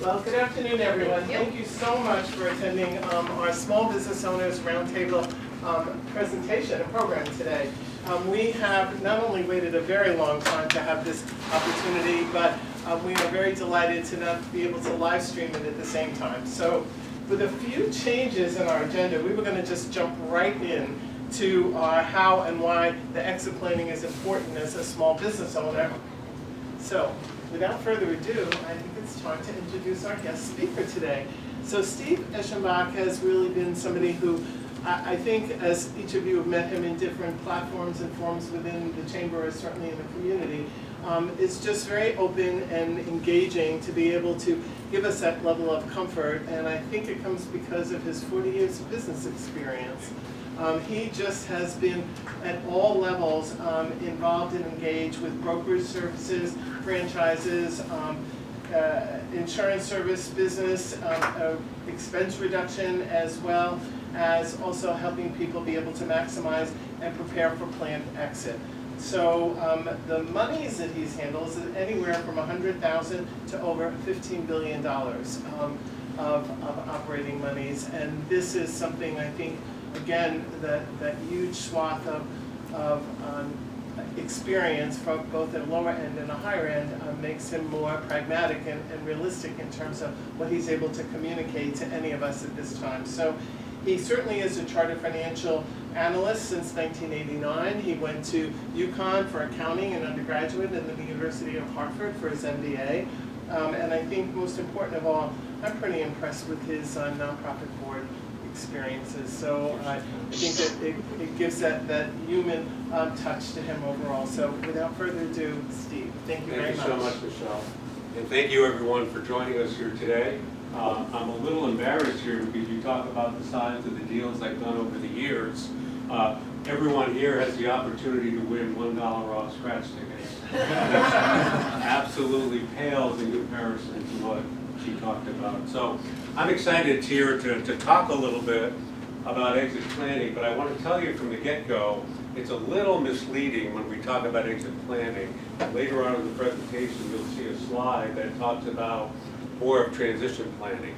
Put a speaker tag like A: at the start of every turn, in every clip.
A: Well, good afternoon, everyone. Thank you so much for attending our Small Business Owners Roundtable presentation and program today. We have not only waited a very long time to have this opportunity, but we are very delighted to not be able to live stream it at the same time. So with a few changes in our agenda, we were going to just jump right in to how and why the exit planning is important as a small business owner. So without further ado, I think it's time to introduce our guest speaker today. So Steve Eschbach has really been somebody who I think, as each of you have met him in different platforms and forums within the chamber, or certainly in the community, is just very open and engaging to be able to give us that level of comfort. And I think it comes because of his 40 years of business experience. He just has been at all levels involved and engaged with brokerage services, franchises, insurance service business, expense reduction, as well as also helping people be able to maximize and prepare for planned exit. So the monies that he's handled is anywhere from $100,000 to over $15 billion of operating monies. And this is something I think, again, that huge swath of experience from both at a lower end and a higher end makes him more pragmatic and realistic in terms of what he's able to communicate to any of us at this time. So he certainly is a chartered financial analyst since 1989. He went to UConn for accounting and undergraduate, and then the University of Hartford for his MBA. And I think most important of all, I'm pretty impressed with his nonprofit board experiences. So I think that it gives that human touch to him overall. So without further ado, Steve, thank you very much.
B: Thank you so much, Michelle. And thank you everyone for joining us here today. I'm a little embarrassed here because you talk about the size of the deals I've done over the years. Everyone here has the opportunity to win $1 off scratch tickets. That absolutely pales in comparison to what she talked about. So I'm excited here to talk a little bit about exit planning, but I want to tell you from the get-go, it's a little misleading when we talk about exit planning. Later on in the presentation, you'll see a slide that talks about more of transition planning,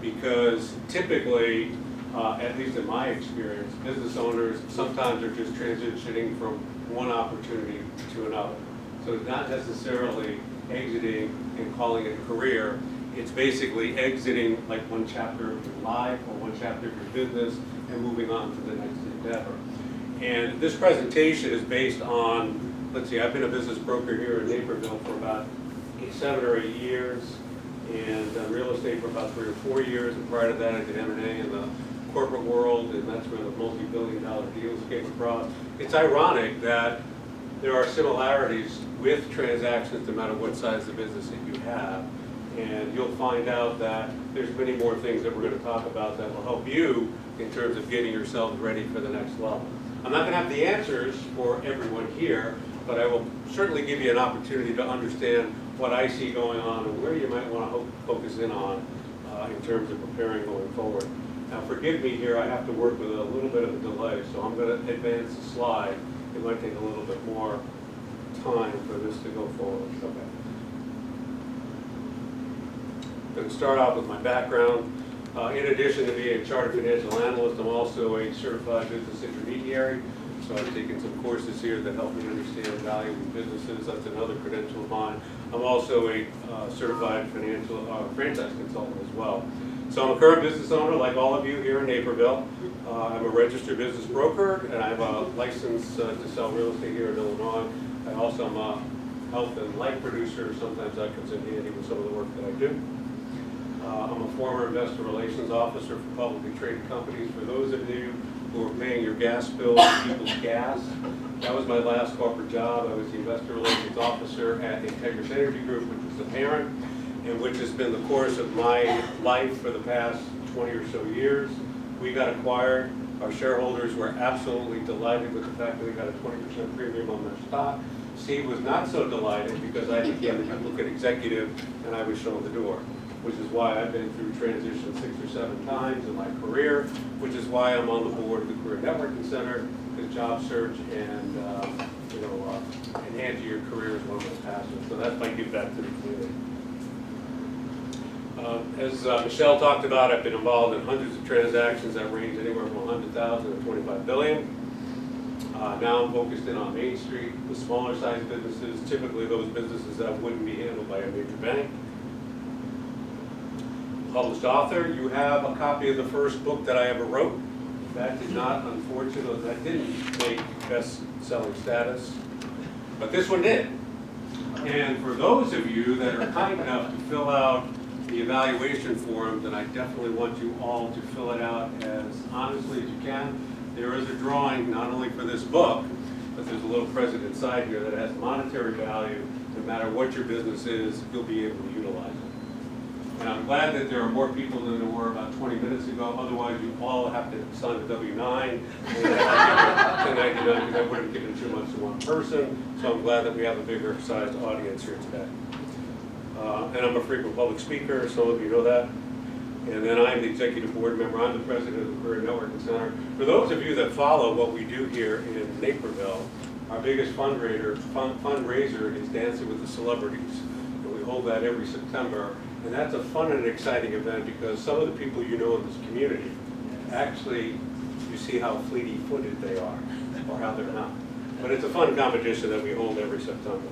B: because typically, at least in my experience, business owners sometimes are just transitioning from one opportunity to another. So it's not necessarily exiting and calling it a career. It's basically exiting like one chapter of your life or one chapter of your business and moving on to the next endeavor. And this presentation is based on, let's see, I've been a business broker here in Naperville for about 7 or 8 years, and real estate for about 3 or 4 years, and prior to that I did M&A in the corporate world, and that's where the multi-billion-dollar deals came across. It's ironic that there are similarities with transactions no matter what size of business that you have, and you'll find out that there's many more things that we're going to talk about that will help you in terms of getting yourselves ready for the next level. I'm not going to have the answers for everyone here, but I will certainly give you an opportunity to understand what I see going on and where you might want to focus in on in terms of preparing going forward. Now forgive me here, I have to work with a little bit of a delay, so I'm going to advance the slide. It might take a little bit more time for this to go forward. Okay. I'm going to start off with my background. In addition to being a chartered financial analyst, I'm also a certified business intermediary. So I've taken some courses here that help me understand value in businesses. That's another credential of mine. I'm also a certified financial franchise consultant as well. So I'm a current business owner like all of you here in Naperville. I'm a registered business broker, and I have a license to sell real estate here in Illinois. I also am a health and life producer. Sometimes that comes in handy with some of the work that I do. I'm a former investor relations officer for publicly traded companies. For those of you who are paying your gas bill with people's gas, that was my last corporate job. I was the investor relations officer at Integrous Energy Group, which was the parent, and which has been the course of my life for the past 20 or so years. We got acquired. Our shareholders were absolutely delighted with the fact that we got a 20% premium on their stock. Steve was not so delighted because I became the duplicate executive and I was shown the door, which is why I've been through transition 6 or 7 times in my career, which is why I'm on the board of the Career Networking Center, because job search and enhancing your career is one of my passions. So that's my give back to the community. As Michelle talked about, I've been involved in hundreds of transactions that range anywhere from 100,000 to 25 billion. Now I'm focused in on Main Street, the smaller sized businesses, typically those businesses that wouldn't be handled by a major bank. Published author, you have a copy of the first book that I ever wrote. That did not, unfortunately, that didn't make best-selling status, but this one did. And for those of you that are kind enough to fill out the evaluation form, then I definitely want you all to fill it out as honestly as you can. There is a drawing not only for this book, but there's a little present inside here that has monetary value. No matter what your business is, you'll be able to utilize it. And I'm glad that there are more people than there were about 20 minutes ago. Otherwise, you all have to sign a W-9. And I would have given too much to one person. So I'm glad that we have a bigger sized audience here today. And I'm a frequent public speaker, some of you know that. And then I'm the executive board member. I'm the president of the Career Networking Center. For those of you that follow what we do here in Naperville, our biggest fundraiser is Dancing with the Celebrities. And we hold that every September. And that's a fun and exciting event because some of the people you know in this community, actually, you see how fleety-footed they are, or how they're not. But it's a fun competition that we hold every September.